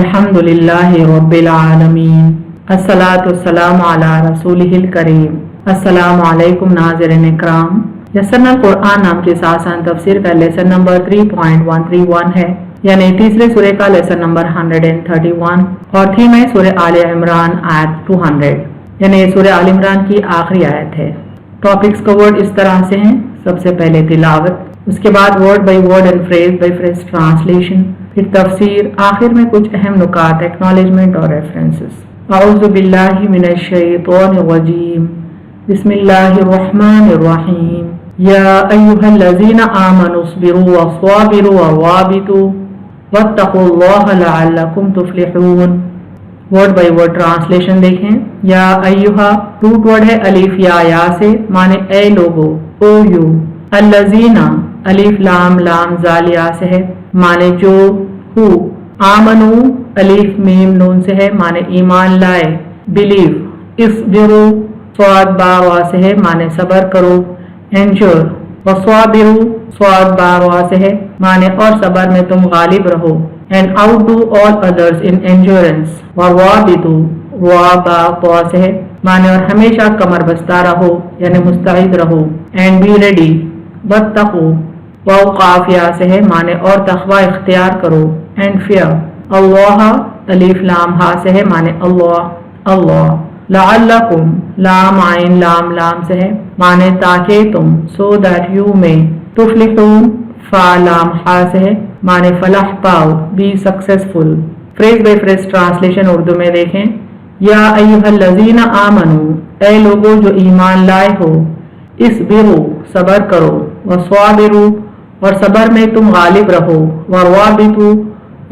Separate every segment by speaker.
Speaker 1: अल्हम्दुलिल्लाहि रब्बिल आलमीन अस्सलातु वस्सलामु अला रसूलिहिल करीम। अस्सलामु अलैकुम नाज़रीन इकराम। यस्सरना कुरान नाम के आसान तफसीर का लेसन नंबर 3.131 है, यानी तीसरे सूरे का लेसन नंबर 131 और थीम है सूरह आले इमरान आयत 200, यानी सूरह आले इमरान की आखिरी आयत है। टॉपिक्स कवर्ड इस तरह से हैं: सबसे पहले तिलावत, उसके बाद word by word and phrase by phrase translation, फिर तफसीर, आखिर में कुछ अहम नुकात, एक्नॉलेजमेंट और रेफरेंसेस। औज़ु बिल्लाहि मिनश शैतानिर रजीम, बिस्मिल्लाहिर रहमानिर रहीम। या अय्युहल्लज़ीना आमनु अस्बिरू वस्साबिरू वराबितू वत्तक़ुल्लाहा लअल्लकुम तुफ़्लिहून। वर्ड बाय वर्ड ट्रांसलेशन देखें। या अय्युहा रूट वर्ड है अलिफ या से, माने ए लोगो, ओ यू। अल्लज़ीना अलिफ लाम लाम जाल या से है, माने जो। हु आमनु अलिफ मीम नून से है, माने ईमान लाए, बिलीव। इस्बिरू स्वाद बा वा से है, माने सबर करो, एंश्योर। वस्वाबिरू स्वाद बा वा से है, माने और सबर में तुम गालिब रहो। And outdo all others in endurance. ववाबितू वा बा वा से है, माने और हमेशा कमर बस्ता रहो, यानी मुस्तैद रहो। And be ready. वत्तकू वाव काफिया से है, माने और तकवा इख्तियार करो। And fear. अल्लाह अलिफ लाम हा से है, माने अल्लाह अल्लाह। लअल्लकुम लाम आइन लाम लाम से है, माने ताकि तुम, सो दैट यू में। तुफ्लिहून फा लाम हा से है, माने फलाह पाओ, be successful. Phrase by phrase translation Urdu में देखें। या अय्युहल्लज़ीना आमनू, ए लोगो जो ईमान लाए हो। इस्बिरू सबर करो, वस्वाबिरू और सबर में तुम गालिब रहो, वरवाबितू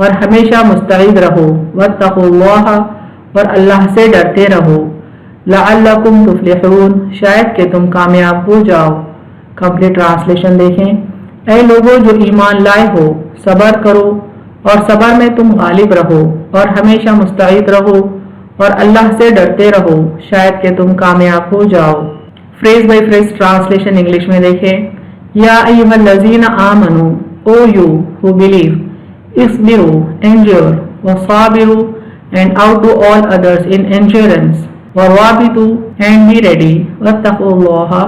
Speaker 1: और हमेशा मुस्तईद रहो, वत्तक़ुल्लाह और अल्लाह से डरते रहो, लअल्लकुम तुफ़्लिहून शायद कि तुम कामयाब हो जाओ। कंप्लीट ट्रांसलेशन देखें। ए लोगो जो ईमान लाए हो, सबर करो और सबर में तुम गालिब रहो और हमेशा मुस्तईद रहो और अल्लाह से डरते रहो, शायद कि तुम कामयाब हो जाओ। Phrase by phrase translation English में देखें। या अय्युहल्लज़ीना आमनू, ओ यू हु बिलीव। इस्बिरू एंड्योर, वसाबिरू and outdo all others in endurance, वराबितू एंड बी रेडी, वत्तक़ुल्लाहा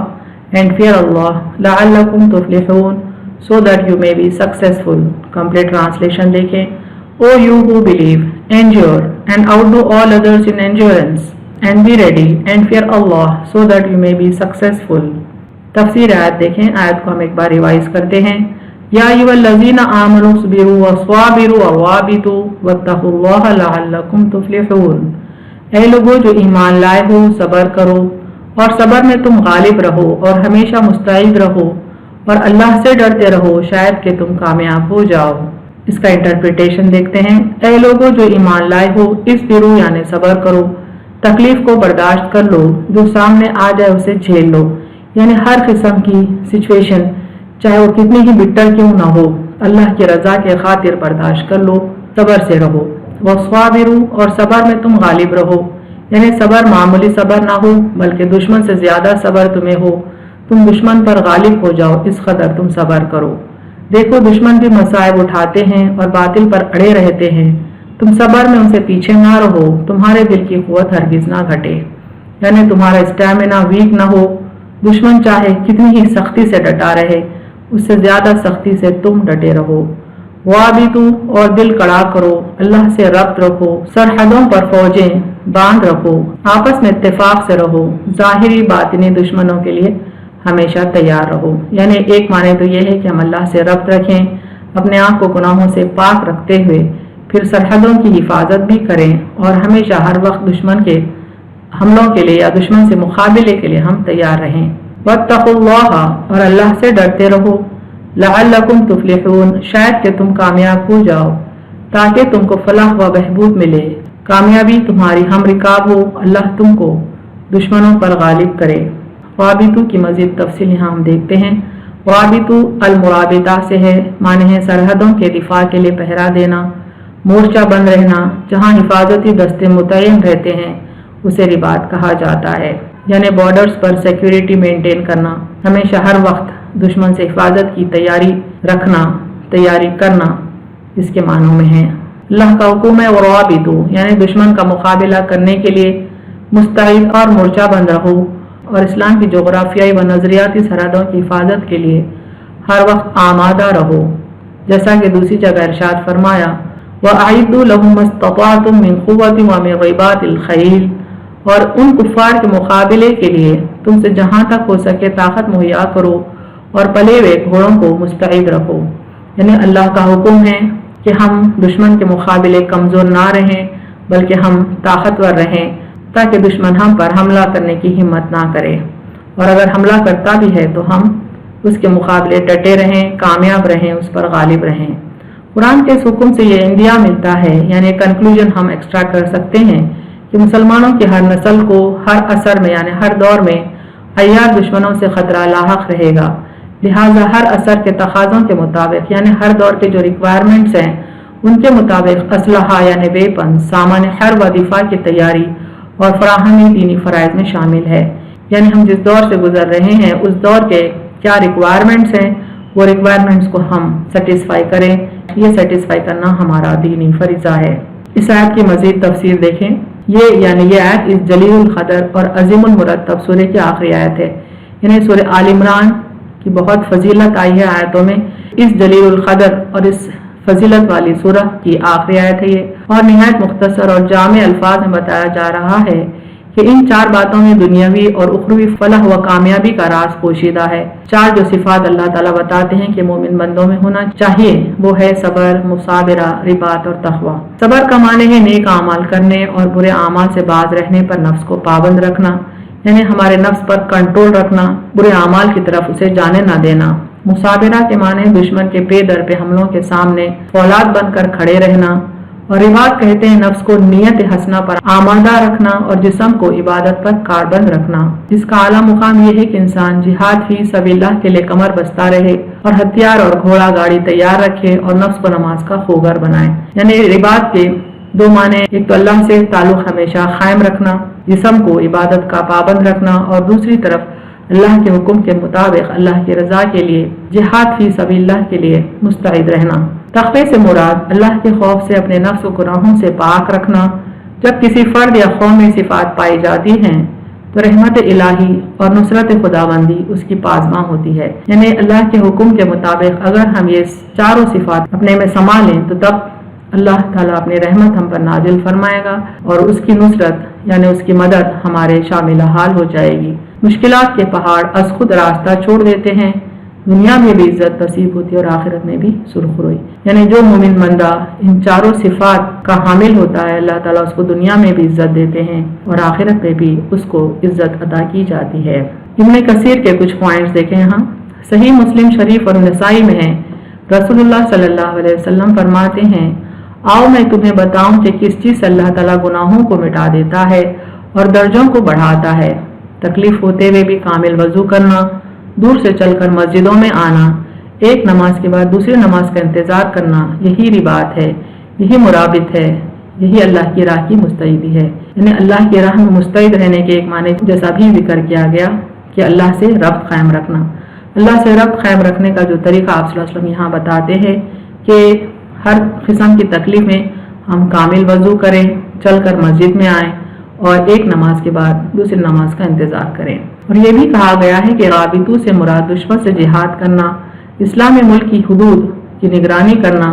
Speaker 1: एंड फियर अल्लाह, लअल्लकुम तुफ़्लिहून so that you may be successful. Complete translation देखें। O you who believe, endure and outdo all others in endurance and be ready and fear Allah so that you may be successful। तफसीर आयत देखें। आयत को हम एक बार revise करते हैं। या अय्युहल्लज़ीना आमनु अस्बिरू वस्वाबिरू वराबितू वत्तक़ुल्लाहा लअल्लकुम तुफ़्लिहून। ऐ लोगो जो ईमान लाए हो, सबर करो और सबर में तुम गालिब रहो और हमेशा मुस्तईद रहो और अल्लाह से डरते रहो, शायद कि तुम कामयाब हो जाओ। इसका इंटरप्रिटेशन देखते हैं। ऐ लोगो जो ईमान लाए हो, इस्बिरू यानी सबर करो, तकलीफ को बर्दाश्त कर लो, जो सामने आ जाए उसे झेल लो, यानी हर किस्म की सिचुएशन चाहे वो कितनी ही बिट्टर क्यों ना हो, अल्लाह की रजा के खातिर बर्दाश्त कर लो, सबर से रहो। वस्वाबिरू और सबर में तुम गालिब रहो, यानी सबर मामूली सबर ना हो बल्कि दुश्मन से ज्यादा सबर तुम्हें हो, तुम दुश्मन पर गालिब हो जाओ, इस कदर तुम सबर करो। देखो दुश्मन भी मसाइब उठाते हैं और बातिल पर अड़े रहते हैं, तुम सबर में उनसे पीछे ना रहो, तुम्हारे दिल की कुव्वत हरगिज ना घटे, यानी तुम्हारा स्टैमिना वीक ना हो। दुश्मन चाहे कितनी ही सख्ती से डटा रहे, उससे ज्यादा सख्ती से तुम डटे रहो। वाबितू और दिल कड़ा करो, अल्लाह से रब्त रखो, सरहदों पर फौजें बांध रखो, आपस में इत्तेफाक से रहो, जाहिरी बातिनी दुश्मनों के लिए हमेशा तैयार रहो। यानी एक माने तो यह है कि हम अल्लाह से रब्त रखें, अपने आप को गुनाहों से पाक रखते हुए फिर सरहदों की हिफाजत भी करें और हमेशा हर वक्त दुश्मन के हमलों के लिए या दुश्मन से मुकाबले के लिए हम तैयार रहें। वत्तक़ुल्लाहा और अल्लाह से डरते रहो, लअल्लकुम तुफ़्लिहून शायद कि तुम कामयाब हो जाओ, ताकि तुमको फलाह व बहबूद मिले, कामयाबी तुम्हारी हम रिकाब हो, अल्लाह तुमको दुश्मनों पर गालिब करे। वाबितू की मजीद तफसील यहाँ हम देखते हैं। वाबितू अल मुराबिता से है, माने है सरहदों के दिफा के लिए पहरा देना, मोर्चा बंद रहना, जहाँ हिफाजती दस्ते मुतय्यन रहते हैं उसे रिबात कहा जाता है, यानी बॉर्डर्स पर सिक्योरिटी मेंटेन करना, हमेशा हर वक्त दुश्मन से हिफाजत की तैयारी रखना, तैयारी करना, इसके मानों में है। अल्लाह का हुक्म है वराबितू, यानी दुश्मन का मुकाबला करने के लिए मुस्तैद और मोर्चा बंद रहो, और इस्लाम की जोग्राफियाई व नजरियाती सरहदों की हिफाजत के लिए हर वक्त आमादा रहो। जैसा कि दूसरी जगह इरशाद फरमाया वअइद्दू लहुम मस्तताअतुम मिन कुव्वतिन व मिन ग़िबातिल खैल, और उन कुफ्फार के मुकाबले के लिए तुमसे जहाँ तक हो सके ताकत मुहैया करो और पले हुए घोड़ों को मुस्तैद रखो। यानी अल्लाह का हुक्म है कि हम दुश्मन के मुकाबले कमज़ोर ना रहें बल्कि हम ताकतवर रहें, ताकि दुश्मन हम पर हमला करने की हिम्मत ना करे, और अगर हमला करता भी है तो हम उसके मुकाबले डटे रहें, कामयाब रहें, उस पर गालिब रहें। कुरान के इस हुक्म से ये इंदिया मिलता है, यानी कंक्लूजन हम एक्स्ट्रा कर सकते हैं कि मुसलमानों की हर नस्ल को हर असर में यानी हर दौर में अय्यार दुश्मनों से खतरा लाहक रहेगा। लिहाजा हर असर के तकाज़ों के मुताबिक यानी हर दौर के जो रिक्वायरमेंट्स हैं उनके मुताबिक असलहा यानी वेपन, सामान हर व दिफा की तैयारी और फराहमी दीनी फ़राइज़ में शामिल है। यानी हम जिस दौर से गुजर रहे हैं उस दौर के क्या रिक्वायरमेंट्स हैं, वो रिक्वायरमेंट्स को हम सेटिस्फाई करें, ये सेटिस्फाई करना हमारा दीनी फरीज़ा है। इस आयत की मज़ीद तफसीर देखें। ये आयत इस जलीलुल क़दर और अज़ीमुल मुरत्तब सूरह की आखिरी आयत है, यानी सूरह आल इमरान की बहुत फजीलत आई है आयतों में। इस जलीलुल क़दर और इस फजीलत वाली सूरह की आखिरी आयत है ये, और निहायत मुख्तसर और जामे अल्फाज में बताया जा रहा है कि इन चार बातों में दुनियावी और उखरवी फलाह व कामयाबी का राज पोशीदा है। चार जो सिफात अल्लाह ताला बताते हैं कि मोमिन बंदों में होना चाहिए वो है सबर, मुसाबिरा, रिबात और तक़वा। सबर का माने है नेक आमाल करने और बुरे आमाल से बाज रहने पर नफ्स को पाबंद रखना, यानी हमारे नफ्स पर कंट्रोल रखना, बुरे आमाल की तरफ उसे जाने न देना। मुसाबिरा के माने दुश्मन के पे दर पे हमलों के सामने फौलाद बनकर खड़े रहना, और रिबात कहते हैं नफ्स को नियत हसना पर आमादा रखना और जिस्म को इबादत पर कारबंद रखना। इसका आला मुकाम यह है कि इंसान जिहाद फी सबीलिल्लाह के लिए कमर बस्ता रहे और हथियार और घोड़ा गाड़ी तैयार रखे और नफ्स को नमाज का खोगर बनाए। यानी रिबात के दो माने, एक तो अल्लाह से ताल्लुक हमेशा कायम रखना, जिस्म को इबादत का पाबंद रखना, और दूसरी तरफ अल्लाह के हुक्म के मुताबिक अल्लाह की रजा के लिए जिहाद फी सबीलिल्लाह के लिए मुस्तैद रहना। तक़वे से मुराद अल्लाह के खौफ से अपने नफ्स और गुनाहों से पाक रखना। जब किसी फर्द या कौम में सिफात पाई जाती हैं तो रहमत इलाही और नुसरत खुदाबंदी उसकी पाज़मा होती है। यानी अल्लाह के हुक्म के मुताबिक अगर हम ये चारों सिफात अपने में समा लें तो तब अल्लाह ताला अपनी रहमत हम पर नाजिल फरमाएगा और उसकी नुसरत यानी उसकी मदद हमारे शामिल हाल हो जाएगी। मुश्किलात के पहाड़ अस खुद रास्ता छोड़ देते हैं, दुनिया में भी इज्जत नसीब होती है और आखिरत में भी सुरखरुई। यानी जो मोमिन बंदा इन चारों सिफात का हामिल होता है अल्लाह ताला उसको दुनिया में भी इज्जत देते हैं और आखिरत में भी उसको इज्जत अदा की जाती है। इब्न कसीर के कुछ पॉइंट्स देखें यहाँ। सही मुस्लिम शरीफ और नसाई में है, रसूलुल्लाह सल्लल्लाहु अलैहि वसल्लम फरमाते हैं, आओ मैं तुम्हें बताऊं कि किस चीज़ से अल्लाह ताला गुनाहों को मिटा देता है और दर्जों को बढ़ाता है। तकलीफ होते हुए भी कामिल वजू करना, दूर से चलकर मस्जिदों में आना, एक नमाज के बाद दूसरी नमाज का इंतज़ार करना, यही रिबात है, यही मुराबित है, यही अल्लाह की राह की मुस्तैदी है। यानी अल्लाह की राह में मुस्तैद रहने के एक माने जैसा भी जिक्र किया गया कि अल्लाह से रब्त कायम रखना। अल्लाह से रब्त कायम रखने का जो तरीका आप सल्लल्लाहु अलैहि वसल्लम यहाँ बताते हैं कि हर किस्म की तकलीफ में हम कामिल वजू करें, चलकर मस्जिद में आएँ और एक नमाज के बाद दूसरी नमाज का इंतज़ार करें। और ये भी कहा गया है कि राबितू से मुराद दुश्मन से जिहाद करना, इस्लामी मुल्क की हुदूद की निगरानी करना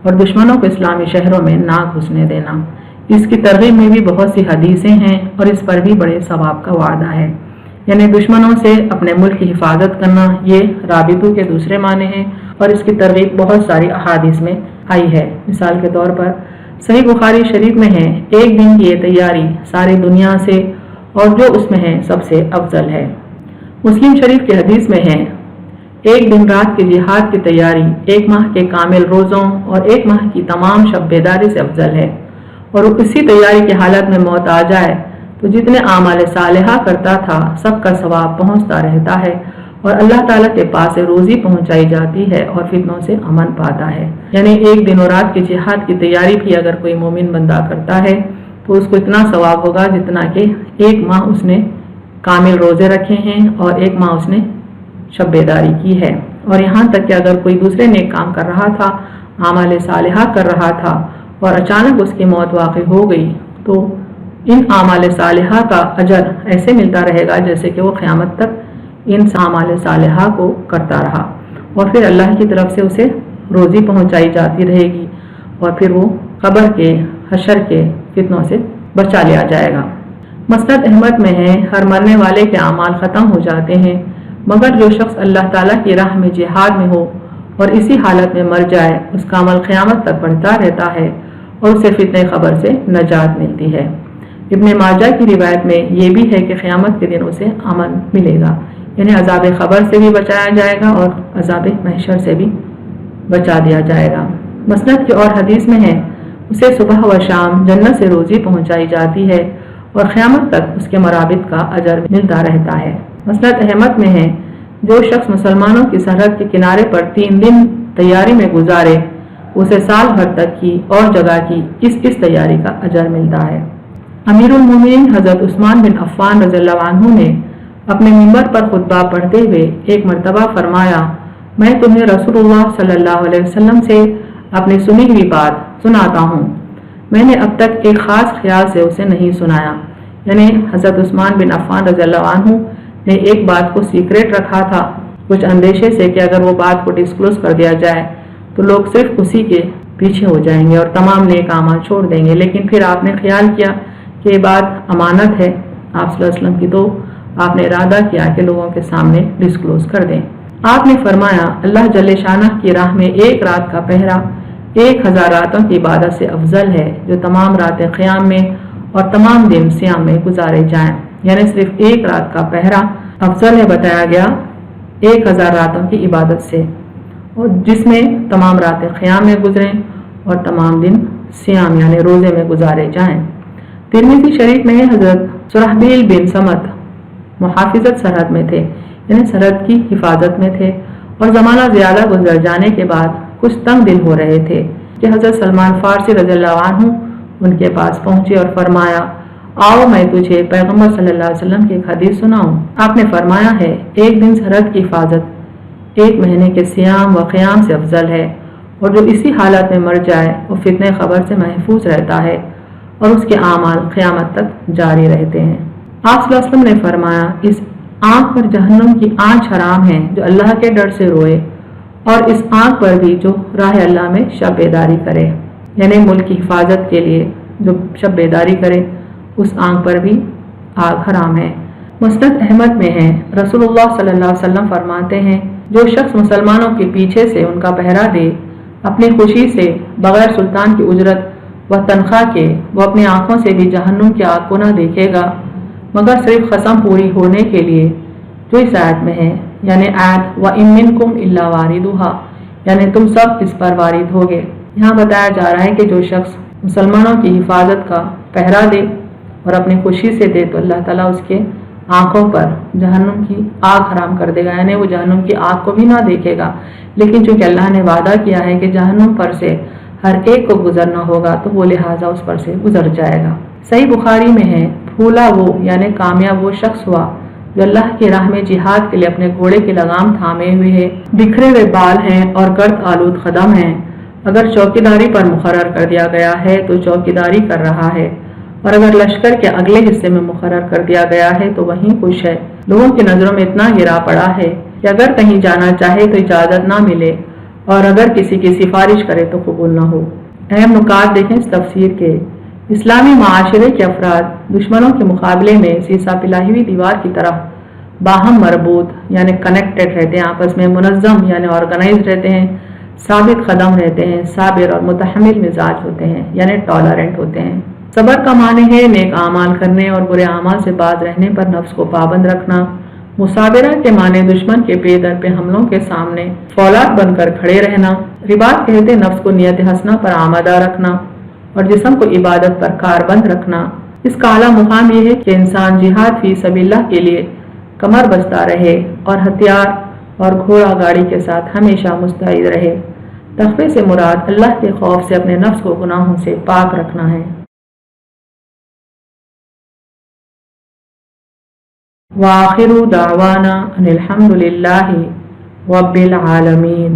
Speaker 1: और दुश्मनों को इस्लामी शहरों में ना घुसने देना। इसकी तरगीब में भी बहुत सी हदीसें हैं और इस पर भी बड़े सवाब का वादा है। यानी दुश्मनों से अपने मुल्क की हिफाजत करना, ये राबितू के दूसरे माने हैं और इसकी तरगीब बहुत सारी अहादीस में आई है। मिसाल के तौर पर सही बुखारी शरीफ में है, एक दिन की ये तैयारी सारी दुनिया से और जो उसमें है सबसे अफजल है। मुस्लिम शरीफ की हदीस में है, एक दिन रात के जिहाद की तैयारी एक माह के कामिल रोज़ों और एक माह की तमाम शब बेदारी से अफजल है। और इसी तैयारी की हालत में मौत आ जाए तो जितने आमाल सालिहा करता था सबका सवाब पहुँचता रहता है और अल्लाह ताला के पास से रोज़ी पहुँचाई जाती है और फितनों से अमन पाता है। यानी एक दिन और रात की जिहाद की तैयारी भी अगर कोई मोमिन बंदा करता है तो उसको इतना सवाब होगा जितना कि एक माह उसने कामिल रोज़े रखे हैं और एक माह उसने शब बेदारी की है। और यहाँ तक कि अगर कोई दूसरे नेक काम कर रहा था, आमाल सालिहा कर रहा था اور اچانک اس کی موت واقع ہو گئی تو ان اعمال صالحہ کا اجر ایسے ملتا رہے گا جیسے کہ وہ قیامت تک ان اعمال صالحہ کو کرتا رہا، اور پھر اللہ کی طرف سے اسے روزی پہنچائی جاتی رہے گی، اور پھر وہ قبر کے حشر کے فتنوں سے بچا لیا جائے گا۔ مسند احمد میں ہے، ہر مرنے والے کے اعمال ختم ہو جاتے ہیں مگر جو شخص اللہ تعالیٰ کی راہ میں جہاد میں ہو اور اسی حالت میں مر جائے، اس کا عمل قیامت تک بڑھتا رہتا ہے اور اسے فتنہ قبر سے نجات ملتی ہے۔ ابن ماجہ کی روایت میں یہ بھی ہے کہ قیامت کے دن اسے امن ملے گا، یعنی عذاب قبر سے بھی بچایا جائے گا اور عذاب محشر سے بھی بچا دیا جائے گا۔ مسند کی اور حدیث میں ہے، اسے صبح و شام جنت سے روزی پہنچائی جاتی ہے اور قیامت تک اس کے مرابط کا اجر ملتا رہتا ہے۔ مسند احمد میں ہے، جو شخص مسلمانوں کی سرحد کے کنارے پر 3 دن تیاری میں گزارے، اسے سال بھر تک کی اور جگہ کی اس تیاری کا اجر ملتا ہے۔ امیر المومنین حضرت عثمان بن عفان رضی اللہ عنہ نے اپنے منبر پر خطبہ پڑھتے ہوئے ایک مرتبہ فرمایا، میں تمہیں رسول اللہ صلی اللہ علیہ وسلم سے اپنی سنی ہوئی بات سناتا ہوں، میں نے اب تک ایک خاص خیال سے اسے نہیں سنایا، یعنی حضرت عثمان بن عفان رضی اللہ عنہ نے ایک بات کو سیکریٹ رکھا تھا، کچھ اندیشے سے کہ اگر وہ بات کو ڈسکلوز کر دیا جائے تو لوگ صرف اسی کے پیچھے ہو جائیں گے اور تمام نیک اعمال چھوڑ دیں گے، لیکن پھر آپ نے خیال کیا کہ یہ بات امانت ہے آپ صلی اللہ علیہ وسلم کی، تو آپ نے ارادہ کیا کہ لوگوں کے سامنے ڈسکلوز کر دیں۔ آپ نے فرمایا، اللہ جل شانہ کی راہ میں ایک رات کا پہرا 1000 راتوں کی عبادت سے افضل ہے جو تمام راتیں قیام میں اور تمام دن صیام میں گزارے جائیں، یعنی صرف ایک رات کا پہرا افضل ہے بتایا گیا 1000 راتوں کی عبادت سے، اور جس میں تمام راتیں قیام میں گزریں اور تمام دن صیام یعنی روزے میں گزارے جائیں۔ ترمذی شریف میں حضرت شرحبیل بن سمت محافظت سرحد میں تھے، یعنی سرحد کی حفاظت میں تھے، اور زمانہ زیادہ گزر جانے کے بعد کچھ تنگ دل ہو رہے تھے کہ حضرت سلمان فارسی رضی اللہ عنہ ان کے پاس پہنچے اور فرمایا، آؤ میں تجھے پیغمبر صلی اللہ علیہ وسلم کی ایک حدیث سناؤں۔ آپ نے فرمایا ہے، ایک دن سرحد کی حفاظت 1 مہینے کے صیام و قیام سے افضل ہے، اور جو اسی حالت میں مر جائے وہ فتنہ قبر سے محفوظ رہتا ہے اور اس کے اعمال قیامت تک جاری رہتے ہیں۔ آپ صلی اللہ علیہ وسلم نے فرمایا، اس آنکھ پر جہنم کی آنچ حرام ہے جو اللہ کے ڈر سے روئے، اور اس آنکھ پر بھی جو راہ اللہ میں شب بیداری کرے، یعنی ملک کی حفاظت کے لیے جو شب بیداری کرے اس آنکھ پر بھی آگ حرام ہے۔ مسند احمد میں ہے، رسول اللہ صلی اللہ علیہ وسلم فرماتے ہیں، جو شخص مسلمانوں کے پیچھے سے ان کا پہرا دے اپنی خوشی سے بغیر سلطان کی اجرت و تنخواہ کے، وہ اپنی آنکھوں سے بھی جہنم کی آگ کو نہ دیکھے گا مگر صرف قسم پوری ہونے کے لیے جو اس آیت میں ہے، یعنی آیت وَإِن مِّنكُمْ إِلَّا وَارِدُهَا، یعنی تم سب اس پر وارد ہوگے۔ یہاں بتایا جا رہا ہے کہ جو شخص مسلمانوں کی حفاظت کا پہرا دے اور اپنی خوشی سے دے تو اللہ تعالیٰ اس کے آنکھوں پر جہنم کی آگ حرام کر دے گا، یعنی وہ جہنم کی آگ کو بھی نہ دیکھے گا، لیکن چونکہ اللہ نے وعدہ کیا ہے کہ جہنم پر سے ہر ایک کو گزرنا ہوگا تو وہ لہٰذا اس پر سے گزر جائے گا۔ صحیح بخاری میں ہے، پھولا وہ یعنی کامیاب وہ شخص ہوا جو اللہ کی راہ میں جہاد کے لیے اپنے گھوڑے کی لگام تھامے ہوئے ہے، بکھرے ہوئے بال ہیں اور گرد آلود قدم ہیں، اگر چوکیداری پر مقرر کر دیا گیا ہے تو چوکیداری کر رہا ہے، اور اگر لشکر کے اگلے حصے میں مقرر کر دیا گیا ہے تو وہیں خوش ہے۔ لوگوں کی نظروں میں اتنا گرا پڑا ہے کہ اگر کہیں جانا چاہے تو اجازت نہ ملے، اور اگر کسی کی سفارش کرے تو قبول نہ ہو۔ اہم نکات دیکھیں اس تفسیر کے۔ اسلامی معاشرے کے افراد دشمنوں کے مقابلے میں سیسا پلائی ہوئی دیوار کی طرح باہم مربوط یعنی کنیکٹڈ رہتے ہیں، آپس میں منظم یعنی آرگنائز رہتے ہیں، ثابت قدم رہتے ہیں، صابر اور متحمل مزاج ہوتے ہیں یعنی ٹالرنٹ ہوتے ہیں۔ صبر کا معنی ہے نیک اعمال کرنے اور برے اعمال سے باز رہنے پر نفس کو پابند رکھنا۔ مصابرہ کے معنی دشمن کے پے در پہ حملوں کے سامنے فولاد بن کر کھڑے رہنا۔ رباط کہتے نفس کو نیت حسنہ پر آمادہ رکھنا اور جسم کو عبادت پر کاربند رکھنا۔ اس کا اعلیٰ مقام یہ ہے کہ انسان جہاد فی سبیل اللہ کے لیے کمر بستہ رہے اور ہتھیار اور گھوڑا گاڑی کے ساتھ ہمیشہ مستعد رہے۔ تقوی سے مراد اللہ کے خوف سے اپنے نفس کو گناہوں سے پاک رکھنا ہے۔ وآخر دعوانا ان الحمد للہ رب العالمین۔